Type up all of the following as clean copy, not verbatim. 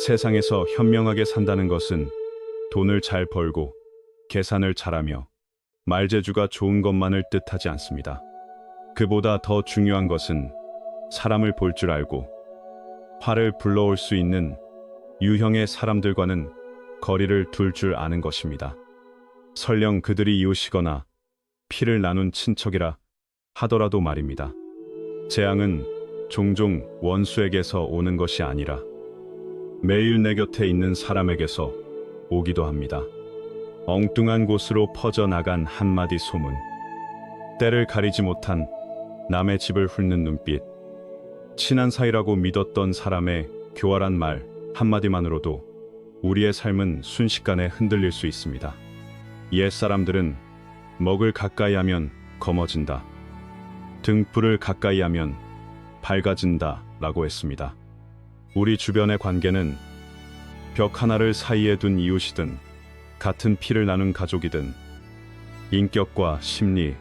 세상에서 현명하게 산다는 것은 돈을 잘 벌고 계산을 잘하며 말재주가 좋은 것만을 뜻하지 않습니다. 그보다 더 중요한 것은 사람을 볼 줄 알고 화를 불러올 수 있는 유형의 사람들과는 거리를 둘 줄 아는 것입니다. 설령 그들이 이웃이거나 피를 나눈 친척이라 하더라도 말입니다. 재앙은 종종 원수에게서 오는 것이 아니라 매일 내 곁에 있는 사람에게서 오기도 합니다. 엉뚱한 곳으로 퍼져나간 한마디 소문, 때를 가리지 못한 남의 집을 훑는 눈빛, 친한 사이라고 믿었던 사람의 교활한 말 한마디만으로도 우리의 삶은 순식간에 흔들릴 수 있습니다. 옛사람들은 먹을 가까이 하면 검어진다, 등불을 가까이 하면 밝아진다 라고 했습니다. 우리 주변의 관계는 벽 하나를 사이에 둔 이웃이든 같은 피를 나눈 가족이든 인격과 심리,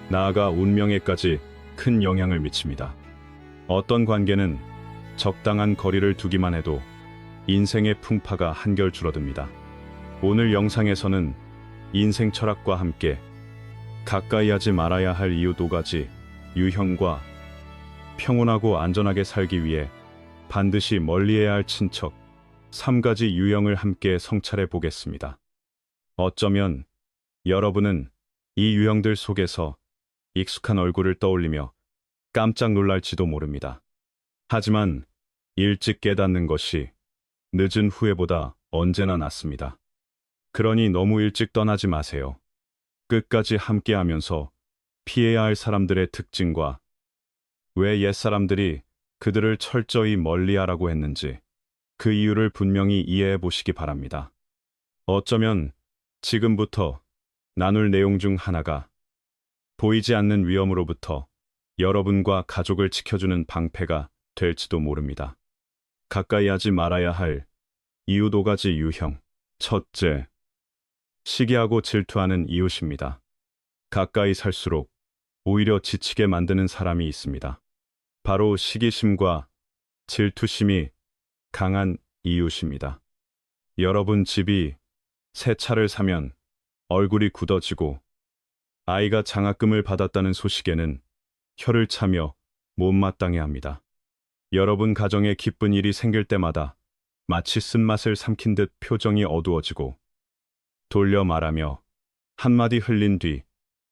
나아가 운명에까지 큰 영향을 미칩니다. 어떤 관계는 적당한 거리를 두기만 해도 인생의 풍파가 한결 줄어듭니다. 오늘 영상에서는 인생 철학과 함께 가까이 하지 말아야 할 이유 2가지 유형과 평온하고 안전하게 살기 위해 반드시 멀리해야 할 친척 3가지 유형을 함께 성찰해 보겠습니다. 어쩌면 여러분은 이 유형들 속에서 익숙한 얼굴을 떠올리며 깜짝 놀랄지도 모릅니다. 하지만 일찍 깨닫는 것이 늦은 후회보다 언제나 낫습니다. 그러니 너무 일찍 떠나지 마세요. 끝까지 함께하면서 피해야 할 사람들의 특징과 왜 옛사람들이 그들을 철저히 멀리하라고 했는지 그 이유를 분명히 이해해 보시기 바랍니다. 어쩌면 지금부터 나눌 내용 중 하나가 보이지 않는 위험으로부터 여러분과 가족을 지켜주는 방패가 될지도 모릅니다. 가까이 하지 말아야 할 이유 2가지 유형. 첫째, 시기하고 질투하는 이웃입니다. 가까이 살수록 오히려 지치게 만드는 사람이 있습니다. 바로 시기심과 질투심이 강한 이웃입니다. 여러분 집이 새 차를 사면 얼굴이 굳어지고 아이가 장학금을 받았다는 소식에는 혀를 차며 못마땅해 합니다. 여러분 가정에 기쁜 일이 생길 때마다 마치 쓴맛을 삼킨 듯 표정이 어두워지고 돌려 말하며 한마디 흘린 뒤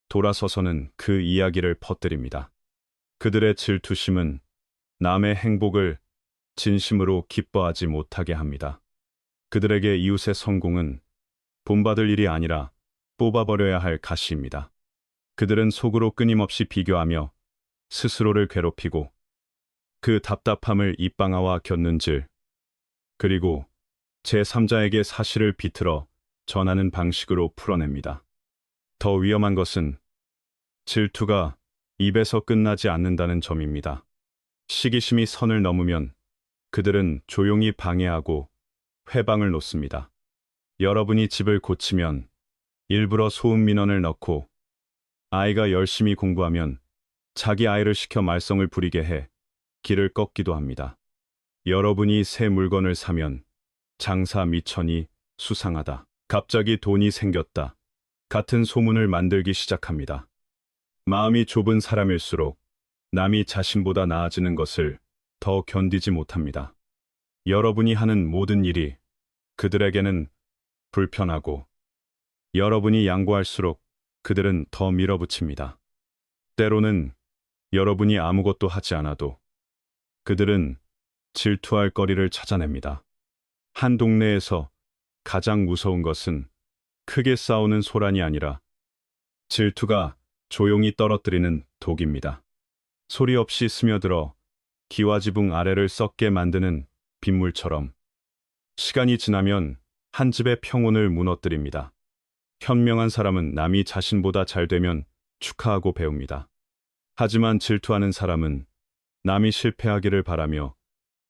돌아서서는 그 이야기를 퍼뜨립니다. 그들의 질투심은 남의 행복을 진심으로 기뻐하지 못하게 합니다. 그들에게 이웃의 성공은 본받을 일이 아니라 뽑아버려야 할 가시입니다. 그들은 속으로 끊임없이 비교하며 스스로를 괴롭히고 그 답답함을 입방아와 곁눈질, 그리고 제3자에게 사실을 비틀어 전하는 방식으로 풀어냅니다. 더 위험한 것은 질투가 입에서 끝나지 않는다는 점입니다. 시기심이 선을 넘으면 그들은 조용히 방해하고 회방을 놓습니다. 여러분이 집을 고치면 일부러 소음 민원을 넣고 아이가 열심히 공부하면 자기 아이를 시켜 말썽을 부리게 해 길을 꺾기도 합니다. 여러분이 새 물건을 사면 장사 미천이 수상하다, 갑자기 돈이 생겼다 같은 소문을 만들기 시작합니다. 마음이 좁은 사람일수록 남이 자신보다 나아지는 것을 더 견디지 못합니다. 여러분이 하는 모든 일이 그들에게는 불편하고 여러분이 양보할수록 그들은 더 밀어붙입니다. 때로는 여러분이 아무것도 하지 않아도 그들은 질투할 거리를 찾아냅니다. 한 동네에서 가장 무서운 것은 크게 싸우는 소란이 아니라 질투가 조용히 떨어뜨리는 독입니다. 소리 없이 스며들어 기와지붕 아래를 썩게 만드는 빗물처럼 시간이 지나면 한 집의 평온을 무너뜨립니다. 현명한 사람은 남이 자신보다 잘 되면 축하하고 배웁니다. 하지만 질투하는 사람은 남이 실패하기를 바라며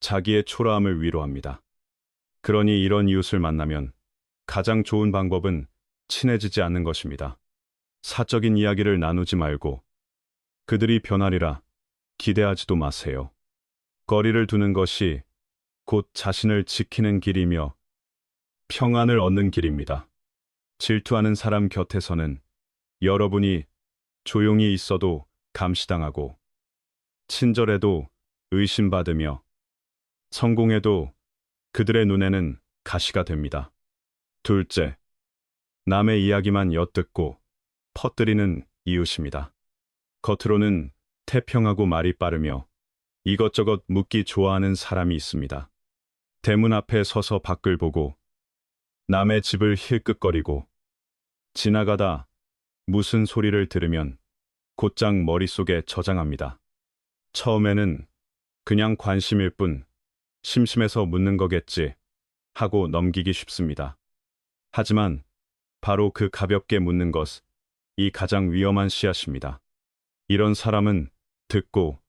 자기의 초라함을 위로합니다. 그러니 이런 이웃을 만나면 가장 좋은 방법은 친해지지 않는 것입니다. 사적인 이야기를 나누지 말고 그들이 변하리라 기대하지도 마세요. 거리를 두는 것이 곧 자신을 지키는 길이며 평안을 얻는 길입니다. 질투하는 사람 곁에서는 여러분이 조용히 있어도 감시당하고 친절해도 의심받으며 성공해도 그들의 눈에는 가시가 됩니다. 둘째, 남의 이야기만 엿듣고 퍼뜨리는 이웃입니다. 겉으로는 태평하고 말이 빠르며 이것저것 묻기 좋아하는 사람이 있습니다. 대문 앞에 서서 밖을 보고 남의 집을 힐끗거리고 지나가다 무슨 소리를 들으면 곧장 머릿속에 저장합니다. 처음에는 그냥 관심일 뿐 심심해서 묻는 거겠지 하고 넘기기 쉽습니다. 하지만 바로 그 가볍게 묻는 것이 가장 위험한 씨앗입니다. 이런 사람은 듣고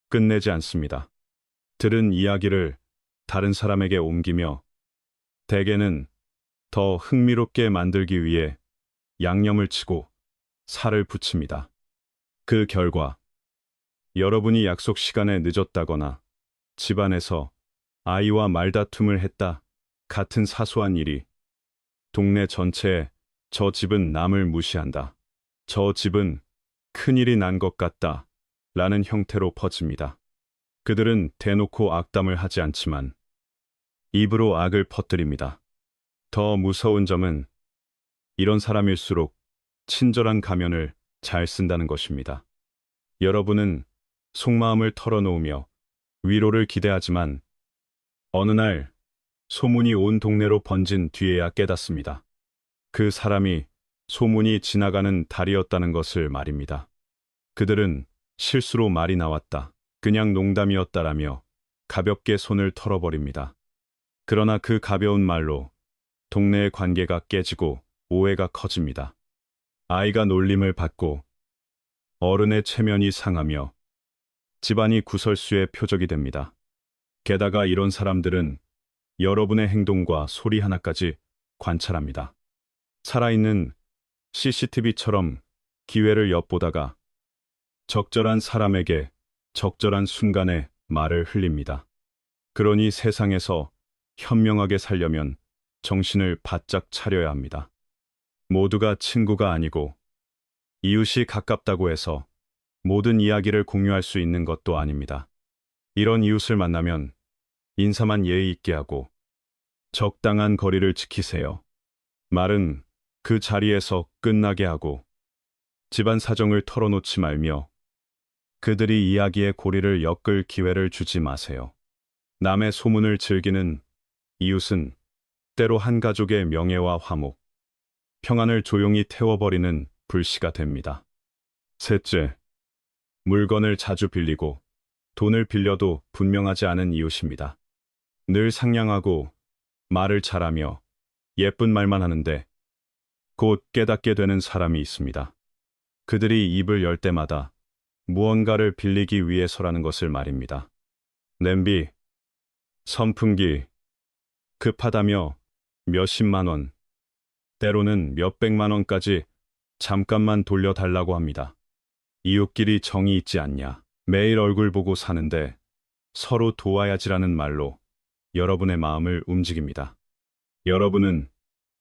끝내지 않습니다. 들은 이야기를 다른 사람에게 옮기며 대개는 더 흥미롭게 만들기 위해 양념을 치고 살을 붙입니다. 그 결과 여러분이 약속 시간에 늦었다거나 집안에서 아이와 말다툼을 했다 같은 사소한 일이 동네 전체에 저 집은 남을 무시한다, 저 집은 큰일이 난 것 같다 라는 형태로 퍼집니다. 그들은 대놓고 악담을 하지 않지만 입으로 악을 퍼뜨립니다. 더 무서운 점은 이런 사람일수록 친절한 가면을 잘 쓴다는 것입니다. 여러분은 속마음을 털어놓으며 위로를 기대하지만 어느 날 소문이 온 동네로 번진 뒤에야 깨닫습니다. 그 사람이 소문이 지나가는 달이었다는 것을 말입니다. 그들은 실수로 말이 나왔다, 그냥 농담이었다라며 가볍게 손을 털어버립니다. 그러나 그 가벼운 말로 동네의 관계가 깨지고 오해가 커집니다. 아이가 놀림을 받고 어른의 체면이 상하며 집안이 구설수의 표적이 됩니다. 게다가 이런 사람들은 여러분의 행동과 소리 하나까지 관찰합니다. 살아있는 CCTV처럼 기회를 엿보다가 적절한 사람에게 적절한 순간에 말을 흘립니다. 그러니 세상에서 현명하게 살려면 정신을 바짝 차려야 합니다. 모두가 친구가 아니고 이웃이 가깝다고 해서 모든 이야기를 공유할 수 있는 것도 아닙니다. 이런 이웃을 만나면 인사만 예의 있게 하고 적당한 거리를 지키세요. 말은 그 자리에서 끝나게 하고 집안 사정을 털어놓지 말며 그들이 이야기의 고리를 엮을 기회를 주지 마세요. 남의 소문을 즐기는 이웃은 때로 한 가족의 명예와 화목, 평안을 조용히 태워버리는 불씨가 됩니다. 셋째, 물건을 자주 빌리고 돈을 빌려도 분명하지 않은 이웃입니다. 늘 상냥하고 말을 잘하며 예쁜 말만 하는데 곧 깨닫게 되는 사람이 있습니다. 그들이 입을 열 때마다 무언가를 빌리기 위해서라는 것을 말입니다. 냄비, 선풍기, 급하다며 몇십만 원, 때로는 몇백만 원까지 잠깐만 돌려달라고 합니다. 이웃끼리 정이 있지 않냐, 매일 얼굴 보고 사는데 서로 도와야지라는 말로 여러분의 마음을 움직입니다. 여러분은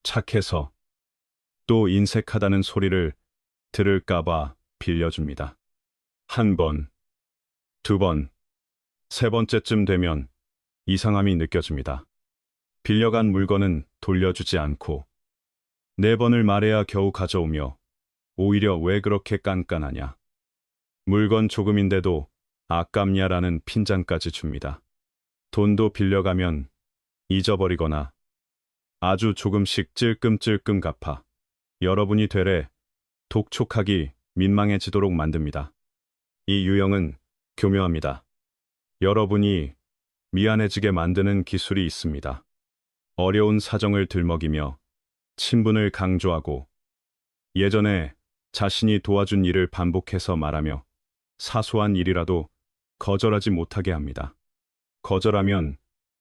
착해서 또 인색하다는 소리를 들을까봐 빌려줍니다. 한 번, 두 번, 세 번째쯤 되면 이상함이 느껴집니다. 빌려간 물건은 돌려주지 않고 네 번을 말해야 겨우 가져오며 오히려 왜 그렇게 깐깐하냐, 물건 조금인데도 아깝냐라는 핀잔까지 줍니다. 돈도 빌려가면 잊어버리거나 아주 조금씩 찔끔찔끔 갚아 여러분이 되레 독촉하기 민망해지도록 만듭니다. 이 유형은 교묘합니다. 여러분이 미안해지게 만드는 기술이 있습니다. 어려운 사정을 들먹이며 친분을 강조하고 예전에 자신이 도와준 일을 반복해서 말하며 사소한 일이라도 거절하지 못하게 합니다. 거절하면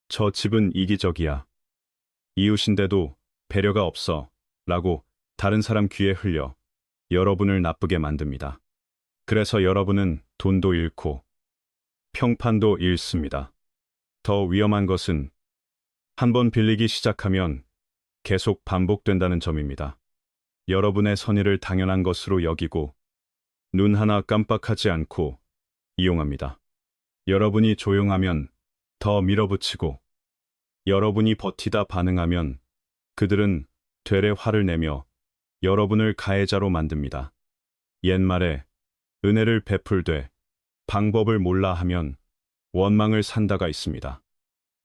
저 집은 이기적이야, 이웃인데도 배려가 없어 라고 다른 사람 귀에 흘려 여러분을 나쁘게 만듭니다. 그래서 여러분은 돈도 잃고 평판도 잃습니다. 더 위험한 것은 한 번 빌리기 시작하면 계속 반복된다는 점입니다. 여러분의 선의를 당연한 것으로 여기고 눈 하나 깜빡하지 않고 이용합니다. 여러분이 조용하면 더 밀어붙이고 여러분이 버티다 반응하면 그들은 되레 화를 내며 여러분을 가해자로 만듭니다. 옛말에 은혜를 베풀되 방법을 몰라 하면 원망을 산다가 있습니다.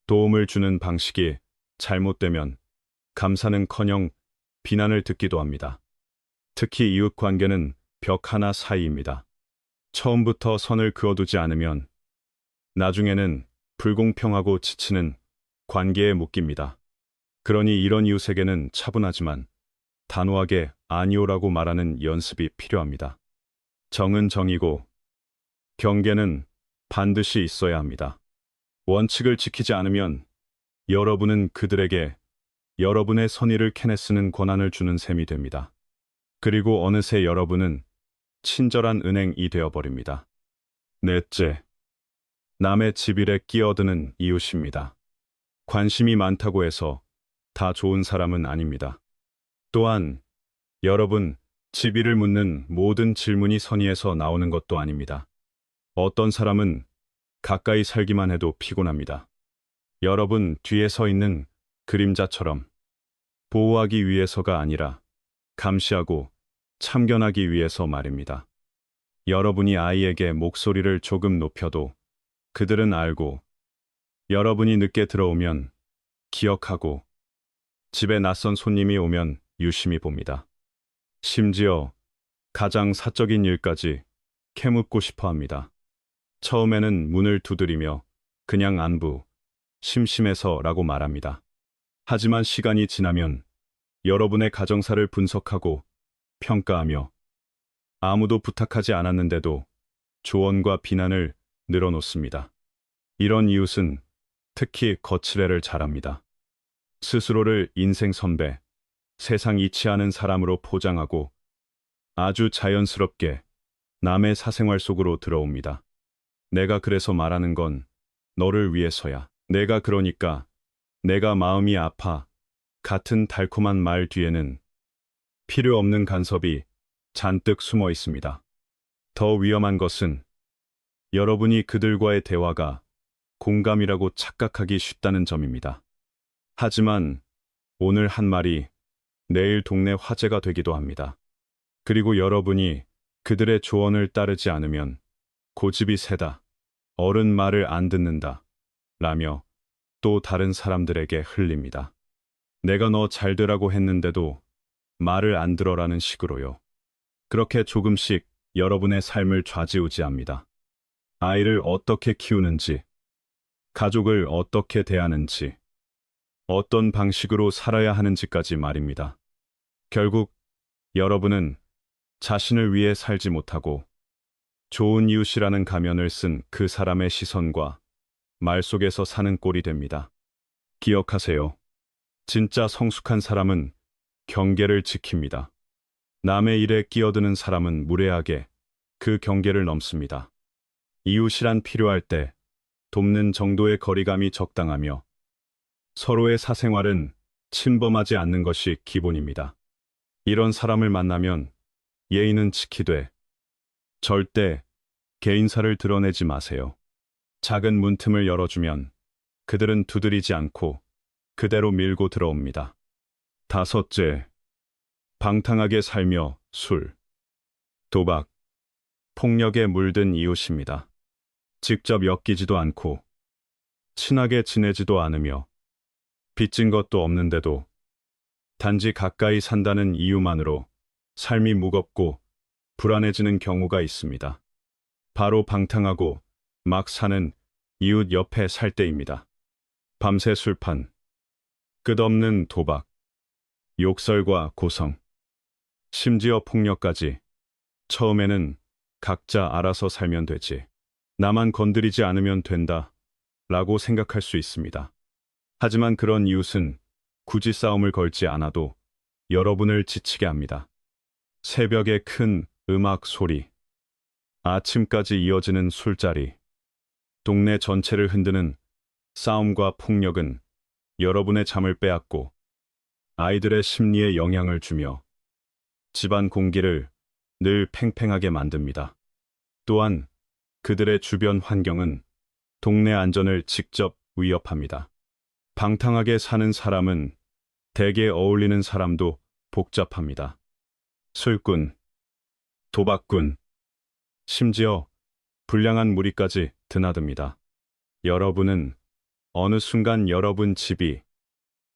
도움을 주는 방식이 잘못되면 감사는커녕 비난을 듣기도 합니다. 특히 이웃 관계는 벽 하나 사이입니다. 처음부터 선을 그어두지 않으면 나중에는 불공평하고 지치는 관계에 묶입니다. 그러니 이런 이웃에게는 차분하지만 단호하게 아니오라고 말하는 연습이 필요합니다. 정은 정이고 경계는 반드시 있어야 합니다. 원칙을 지키지 않으면 여러분은 그들에게 여러분의 선의를 캐내쓰는 권한을 주는 셈이 됩니다. 그리고 어느새 여러분은 친절한 은행이 되어버립니다. 넷째, 남의 집일에 끼어드는 이웃입니다. 관심이 많다고 해서 다 좋은 사람은 아닙니다. 또한 여러분 집일을 묻는 모든 질문이 선의에서 나오는 것도 아닙니다. 어떤 사람은 가까이 살기만 해도 피곤합니다. 여러분 뒤에 서 있는 그림자처럼 보호하기 위해서가 아니라 감시하고 참견하기 위해서 말입니다. 여러분이 아이에게 목소리를 조금 높여도 그들은 알고, 여러분이 늦게 들어오면 기억하고, 집에 낯선 손님이 오면 유심히 봅니다. 심지어 가장 사적인 일까지 캐묻고 싶어 합니다. 처음에는 문을 두드리며 그냥 안부, 심심해서라고 말합니다. 하지만 시간이 지나면 여러분의 가정사를 분석하고 평가하며 아무도 부탁하지 않았는데도 조언과 비난을 늘어놓습니다. 이런 이웃은 특히 거칠애를 잘합니다. 스스로를 인생 선배, 세상 이치 않은 사람으로 포장하고 아주 자연스럽게 남의 사생활 속으로 들어옵니다. 내가 그래서 말하는 건 너를 위해서야. 내가 그러니까, 내가 마음이 아파 같은 달콤한 말 뒤에는 필요 없는 간섭이 잔뜩 숨어 있습니다. 더 위험한 것은 여러분이 그들과의 대화가 공감이라고 착각하기 쉽다는 점입니다. 하지만 오늘 한 말이 내일 동네 화제가 되기도 합니다. 그리고 여러분이 그들의 조언을 따르지 않으면 고집이 세다, 어른 말을 안 듣는다, 라며 또 다른 사람들에게 흘립니다. 내가 너 잘 되라고 했는데도 말을 안 들어라는 식으로요. 그렇게 조금씩 여러분의 삶을 좌지우지합니다. 아이를 어떻게 키우는지, 가족을 어떻게 대하는지, 어떤 방식으로 살아야 하는지까지 말입니다. 결국 여러분은 자신을 위해 살지 못하고 좋은 이웃이라는 가면을 쓴 그 사람의 시선과 말 속에서 사는 꼴이 됩니다. 기억하세요. 진짜 성숙한 사람은 경계를 지킵니다. 남의 일에 끼어드는 사람은 무례하게 그 경계를 넘습니다. 이웃이란 필요할 때 돕는 정도의 거리감이 적당하며 서로의 사생활은 침범하지 않는 것이 기본입니다. 이런 사람을 만나면 예의는 지키되 절대 개인사를 드러내지 마세요. 작은 문틈을 열어주면 그들은 두드리지 않고 그대로 밀고 들어옵니다. 다섯째, 방탕하게 살며 술, 도박, 폭력에 물든 이웃입니다. 직접 엮이지도 않고 친하게 지내지도 않으며 빚진 것도 없는데도 단지 가까이 산다는 이유만으로 삶이 무겁고 불안해지는 경우가 있습니다. 바로 방탕하고 막 사는 이웃 옆에 살 때입니다. 밤새 술판, 끝없는 도박, 욕설과 고성, 심지어 폭력까지. 처음에는 각자 알아서 살면 되지, 나만 건드리지 않으면 된다 라고 생각할 수 있습니다. 하지만 그런 이웃은 굳이 싸움을 걸지 않아도 여러분을 지치게 합니다. 새벽의 큰 음악 소리, 아침까지 이어지는 술자리, 동네 전체를 흔드는 싸움과 폭력은 여러분의 잠을 빼앗고 아이들의 심리에 영향을 주며 집안 공기를 늘 팽팽하게 만듭니다. 또한 그들의 주변 환경은 동네 안전을 직접 위협합니다. 방탕하게 사는 사람은 대개 어울리는 사람도 복잡합니다. 술꾼, 도박꾼, 심지어 불량한 무리까지 드나듭니다. 여러분은 어느 순간 여러분 집이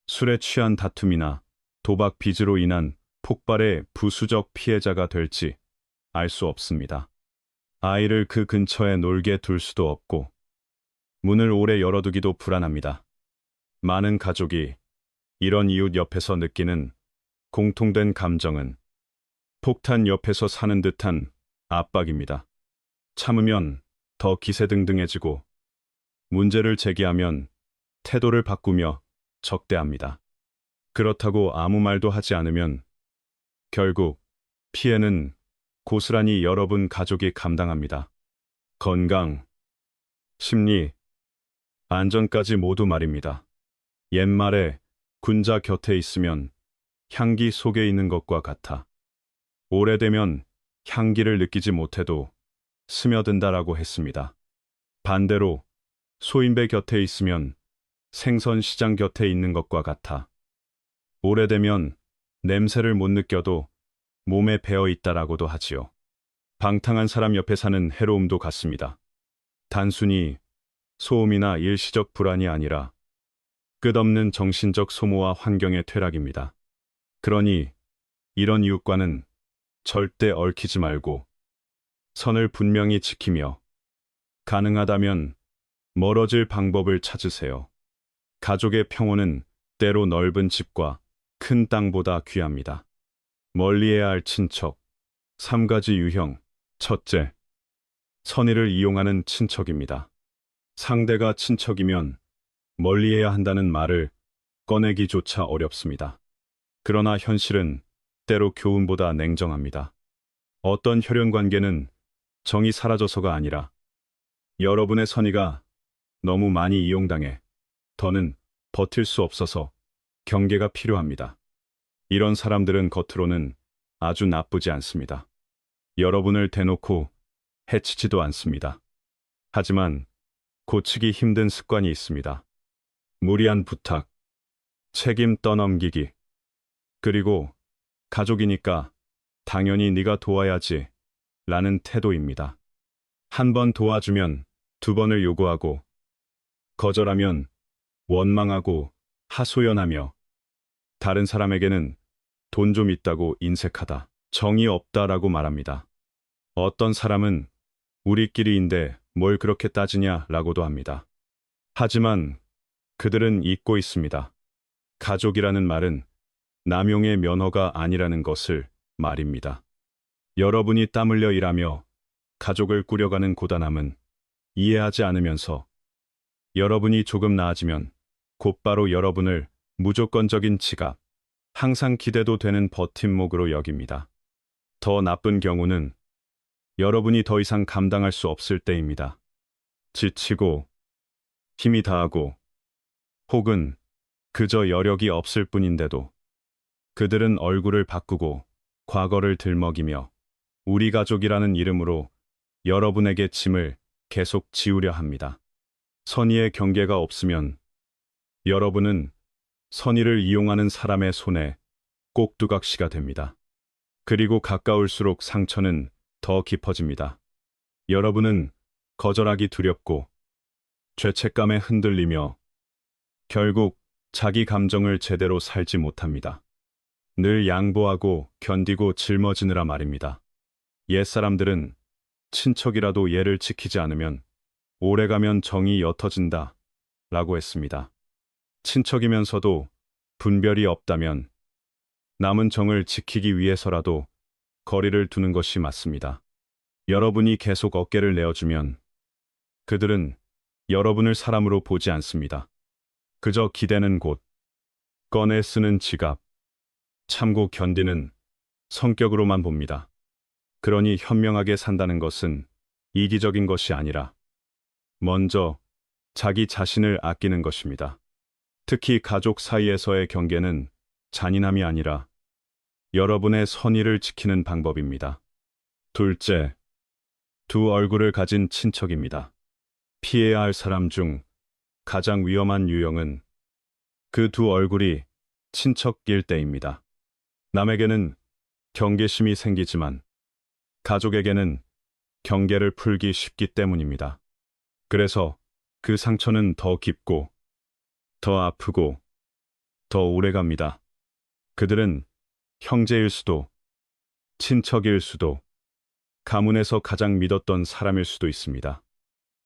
술에 취한 다툼이나 도박 빚으로 인한 폭발의 부수적 피해자가 될지 알 수 없습니다. 아이를 그 근처에 놀게 둘 수도 없고 문을 오래 열어두기도 불안합니다. 많은 가족이 이런 이웃 옆에서 느끼는 공통된 감정은 폭탄 옆에서 사는 듯한 압박입니다. 참으면 더 기세등등해지고 문제를 제기하면 태도를 바꾸며 적대합니다. 그렇다고 아무 말도 하지 않으면 결국 피해는 고스란히 여러분 가족이 감당합니다. 건강, 심리, 안전까지 모두 말입니다. 옛말에 군자 곁에 있으면 향기 속에 있는 것과 같아. 오래되면 향기를 느끼지 못해도 스며든다라고 했습니다. 반대로 소인배 곁에 있으면 생선 시장 곁에 있는 것과 같아. 오래되면 냄새를 못 느껴도 몸에 배어 있다라고도 하지요. 방탕한 사람 옆에 사는 해로움도 같습니다. 단순히 소음이나 일시적 불안이 아니라 끝없는 정신적 소모와 환경의 퇴락입니다. 그러니 이런 이웃과는 절대 얽히지 말고 선을 분명히 지키며 가능하다면 멀어질 방법을 찾으세요. 가족의 평온은 때로 넓은 집과 큰 땅보다 귀합니다. 멀리해야 할 친척, 3가지 유형. 첫째, 선의를 이용하는 친척입니다. 상대가 친척이면 멀리해야 한다는 말을 꺼내기조차 어렵습니다. 그러나 현실은 때로 교훈보다 냉정합니다. 어떤 혈연 관계는 정이 사라져서가 아니라 여러분의 선의가 너무 많이 이용당해 더는 버틸 수 없어서 경계가 필요합니다. 이런 사람들은 겉으로는 아주 나쁘지 않습니다. 여러분을 대놓고 해치지도 않습니다. 하지만 고치기 힘든 습관이 있습니다. 무리한 부탁, 책임 떠넘기기, 그리고 가족이니까 당연히 네가 도와야지 라는 태도입니다. 한 번 도와주면 2번을 요구하고 거절하면 원망하고 하소연하며 다른 사람에게는 돈 좀 있다고 인색하다, 정이 없다라고 말합니다. 어떤 사람은 우리끼리인데 뭘 그렇게 따지냐 라고도 합니다. 하지만 그들은 잊고 있습니다. 가족이라는 말은 남용의 면허가 아니라는 것을 말입니다. 여러분이 땀 흘려 일하며 가족을 꾸려가는 고단함은 이해하지 않으면서 여러분이 조금 나아지면 곧바로 여러분을 무조건적인 지갑, 항상 기대도 되는 버팀목으로 여깁니다. 더 나쁜 경우는 여러분이 더 이상 감당할 수 없을 때입니다. 지치고 힘이 다하고 혹은 그저 여력이 없을 뿐인데도 그들은 얼굴을 바꾸고 과거를 들먹이며 우리 가족이라는 이름으로 여러분에게 짐을 계속 지우려 합니다. 선의의 경계가 없으면 여러분은 선의를 이용하는 사람의 손에 꼭두각시가 됩니다. 그리고 가까울수록 상처는 더 깊어집니다. 여러분은 거절하기 두렵고 죄책감에 흔들리며 결국 자기 감정을 제대로 살지 못합니다. 늘 양보하고 견디고 짊어지느라 말입니다. 옛사람들은 친척이라도 예를 지키지 않으면 오래가면 정이 옅어진다 라고 했습니다. 친척이면서도 분별이 없다면 남은 정을 지키기 위해서라도 거리를 두는 것이 맞습니다. 여러분이 계속 어깨를 내어주면 그들은 여러분을 사람으로 보지 않습니다. 그저 기대는 곳, 꺼내 쓰는 지갑, 참고 견디는 성격으로만 봅니다. 그러니 현명하게 산다는 것은 이기적인 것이 아니라 먼저 자기 자신을 아끼는 것입니다. 특히 가족 사이에서의 경계는 잔인함이 아니라 여러분의 선의를 지키는 방법입니다. 둘째, 두 얼굴을 가진 친척입니다. 피해야 할 사람 중 가장 위험한 유형은 그 두 얼굴이 친척일 때입니다. 남에게는 경계심이 생기지만 가족에게는 경계를 풀기 쉽기 때문입니다. 그래서 그 상처는 더 깊고 더 아프고 더 오래갑니다. 그들은 형제일 수도 친척일 수도 가문에서 가장 믿었던 사람일 수도 있습니다.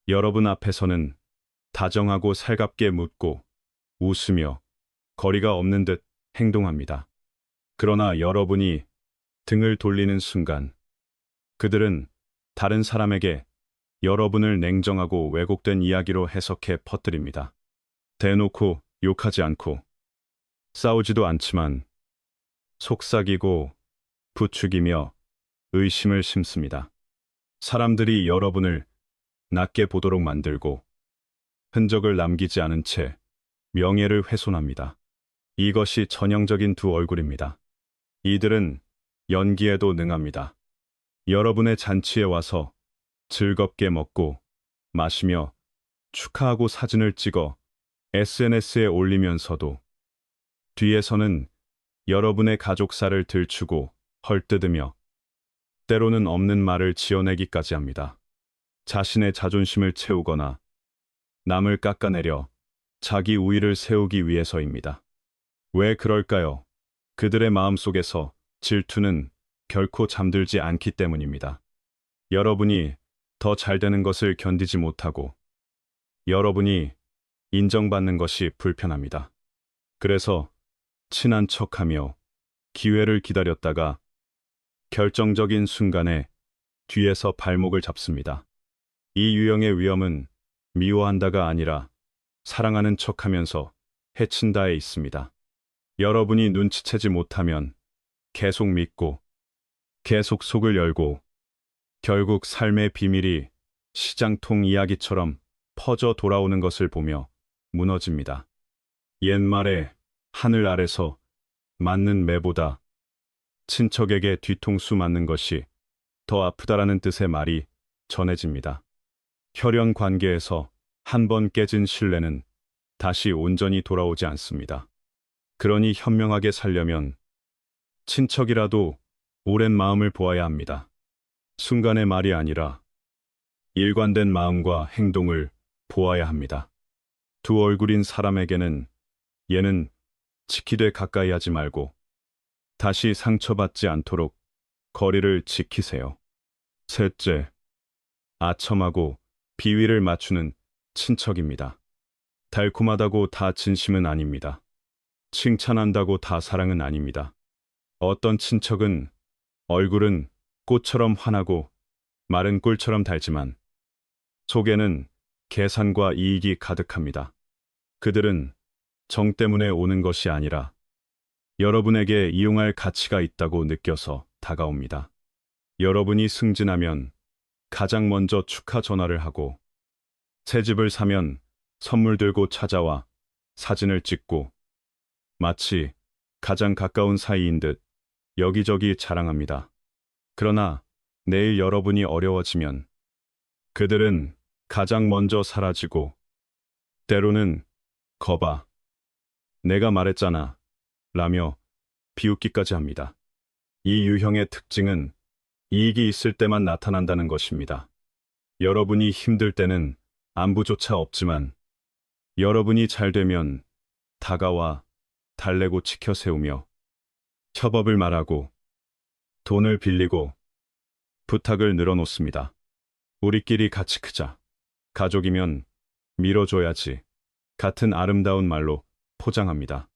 여러분 앞에서는 다정하고 살갑게 묻고 웃으며 거리가 없는 듯 행동합니다. 그러나 여러분이 등을 돌리는 순간 그들은 다른 사람에게 여러분을 냉정하고 왜곡된 이야기로 해석해 퍼뜨립니다. 대놓고 욕하지 않고 싸우지도 않지만 속삭이고 부추기며 의심을 심습니다. 사람들이 여러분을 낮게 보도록 만들고 흔적을 남기지 않은 채 명예를 훼손합니다. 이것이 전형적인 두 얼굴입니다. 이들은 연기에도 능합니다. 여러분의 잔치에 와서 즐겁게 먹고 마시며 축하하고 사진을 찍어 SNS에 올리면서도 뒤에서는 여러분의 가족사를 들추고 헐뜯으며 때로는 없는 말을 지어내기까지 합니다. 자신의 자존심을 채우거나 남을 깎아내려 자기 우위를 세우기 위해서입니다. 왜 그럴까요? 그들의 마음속에서 질투는 결코 잠들지 않기 때문입니다. 여러분이 더 잘되는 것을 견디지 못하고 여러분이 인정받는 것이 불편합니다. 그래서 친한 척하며 기회를 기다렸다가 결정적인 순간에 뒤에서 발목을 잡습니다. 이 유형의 위험은 미워한다가 아니라 사랑하는 척하면서 해친다에 있습니다. 여러분이 눈치채지 못하면 계속 믿고 계속 속을 열고 결국 삶의 비밀이 시장통 이야기처럼 퍼져 돌아오는 것을 보며 무너집니다. 옛말에 하늘 아래서 맞는 매보다 친척에게 뒤통수 맞는 것이 더 아프다라는 뜻의 말이 전해집니다. 혈연 관계에서 한 번 깨진 신뢰는 다시 온전히 돌아오지 않습니다. 그러니 현명하게 살려면 친척이라도 오랜 마음을 보아야 합니다. 순간의 말이 아니라 일관된 마음과 행동을 보아야 합니다. 두 얼굴인 사람에게는 얘는 지키되 가까이 하지 말고 다시 상처받지 않도록 거리를 지키세요. 셋째, 아첨하고 비위를 맞추는 친척입니다. 달콤하다고 다 진심은 아닙니다. 칭찬한다고 다 사랑은 아닙니다. 어떤 친척은 얼굴은 꽃처럼 환하고 말은 꿀처럼 달지만 속에는 계산과 이익이 가득합니다. 그들은 정 때문에 오는 것이 아니라 여러분에게 이용할 가치가 있다고 느껴서 다가옵니다. 여러분이 승진하면 가장 먼저 축하 전화를 하고 새 집을 사면 선물 들고 찾아와 사진을 찍고 마치 가장 가까운 사이인 듯 여기저기 자랑합니다. 그러나 내일 여러분이 어려워지면 그들은 가장 먼저 사라지고 때로는 거봐, 내가 말했잖아 라며 비웃기까지 합니다. 이 유형의 특징은 이익이 있을 때만 나타난다는 것입니다. 여러분이 힘들 때는 안부조차 없지만 여러분이 잘 되면 다가와 달래고 지켜 세우며 협업을 말하고 돈을 빌리고 부탁을 늘어놓습니다. 우리끼리 같이 크자. 가족이면 밀어줘야지. 같은 아름다운 말로 포장합니다.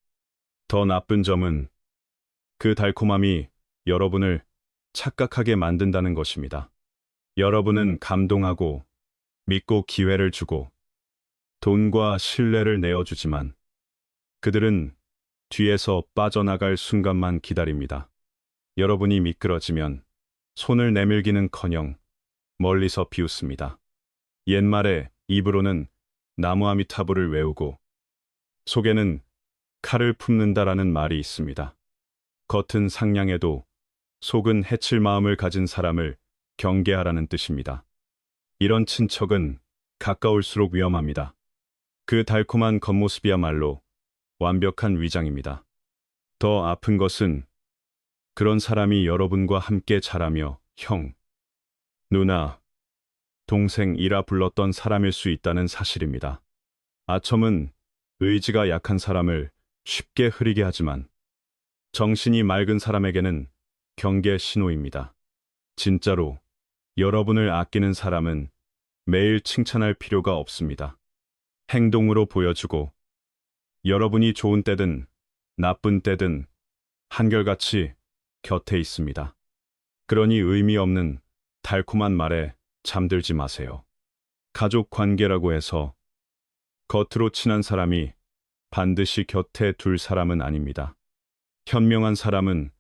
더 나쁜 점은 그 달콤함이 여러분을 착각하게 만든다는 것입니다. 여러분은 감동하고 믿고 기회를 주고 돈과 신뢰를 내어주지만 그들은 뒤에서 빠져나갈 순간만 기다립니다. 여러분이 미끄러지면 손을 내밀기는커녕 멀리서 비웃습니다. 옛말에 입으로는 나무 아미타불을 외우고 속에는 칼을 품는다라는 말이 있습니다. 겉은 상냥해도 속은 해칠 마음을 가진 사람을 경계하라는 뜻입니다. 이런 친척은 가까울수록 위험합니다. 그 달콤한 겉모습이야말로 완벽한 위장입니다. 더 아픈 것은 그런 사람이 여러분과 함께 자라며 형, 누나, 동생이라 불렀던 사람일 수 있다는 사실입니다. 아첨은 의지가 약한 사람을 쉽게 흐리게 하지만 정신이 맑은 사람에게는 경계 신호입니다. 진짜로 여러분을 아끼는 사람은 매일 칭찬할 필요가 없습니다. 행동으로 보여주고 여러분이 좋은 때든 나쁜 때든 한결같이 곁에 있습니다. 그러니 의미 없는 달콤한 말에 잠들지 마세요. 가족 관계라고 해서 겉으로 친한 사람이 반드시 곁에 둘 사람은 아닙니다. 현명한 사람은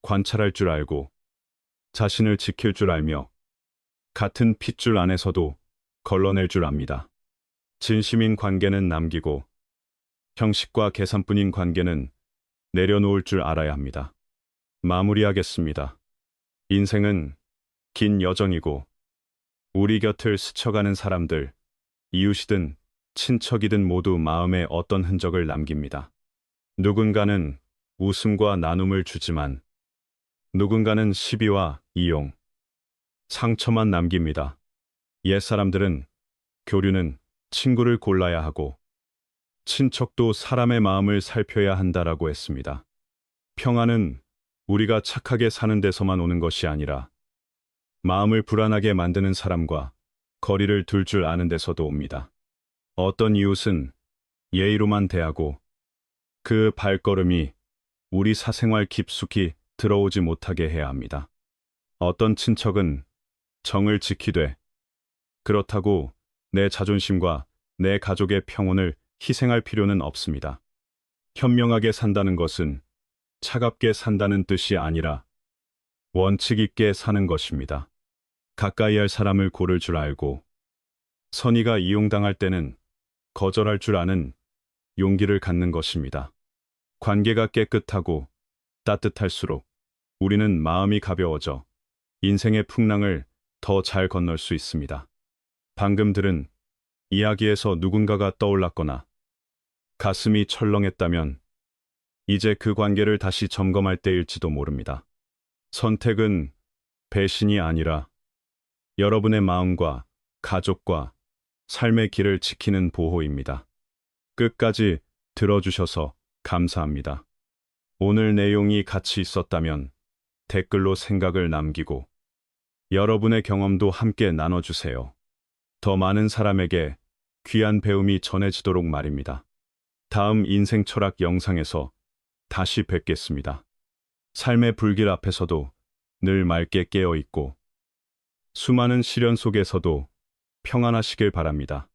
관찰할 줄 알고 자신을 지킬 줄 알며 같은 핏줄 안에서도 걸러낼 줄 압니다. 진심인 관계는 남기고 형식과 계산뿐인 관계는 내려놓을 줄 알아야 합니다. 마무리하겠습니다. 인생은 긴 여정이고 우리 곁을 스쳐가는 사람들, 이웃이든 친척이든 모두 마음에 어떤 흔적을 남깁니다. 누군가는 웃음과 나눔을 주지만 누군가는 시비와 이용, 상처만 남깁니다. 옛사람들은 교류는 친구를 골라야 하고 친척도 사람의 마음을 살펴야 한다라고 했습니다. 평안은 우리가 착하게 사는 데서만 오는 것이 아니라 마음을 불안하게 만드는 사람과 거리를 둘 줄 아는 데서도 옵니다. 어떤 이웃은 예의로만 대하고 그 발걸음이 우리 사생활 깊숙이 들어오지 못하게 해야 합니다. 어떤 친척은 정을 지키되 그렇다고 내 자존심과 내 가족의 평온을 희생할 필요는 없습니다. 현명하게 산다는 것은 차갑게 산다는 뜻이 아니라 원칙 있게 사는 것입니다. 가까이 할 사람을 고를 줄 알고 선의가 이용당할 때는 거절할 줄 아는 용기를 갖는 것입니다. 관계가 깨끗하고 따뜻할수록 우리는 마음이 가벼워져 인생의 풍랑을 더 잘 건널 수 있습니다. 방금 들은 이야기에서 누군가가 떠올랐거나 가슴이 철렁했다면 이제 그 관계를 다시 점검할 때일지도 모릅니다. 선택은 배신이 아니라 여러분의 마음과 가족과 삶의 길을 지키는 보호입니다. 끝까지 들어주셔서 감사합니다. 오늘 내용이 가치 있었다면 댓글로 생각을 남기고 여러분의 경험도 함께 나눠주세요. 더 많은 사람에게 귀한 배움이 전해지도록 말입니다. 다음 인생 철학 영상에서 다시 뵙겠습니다. 삶의 불길 앞에서도 늘 맑게 깨어 있고 수많은 시련 속에서도 평안하시길 바랍니다.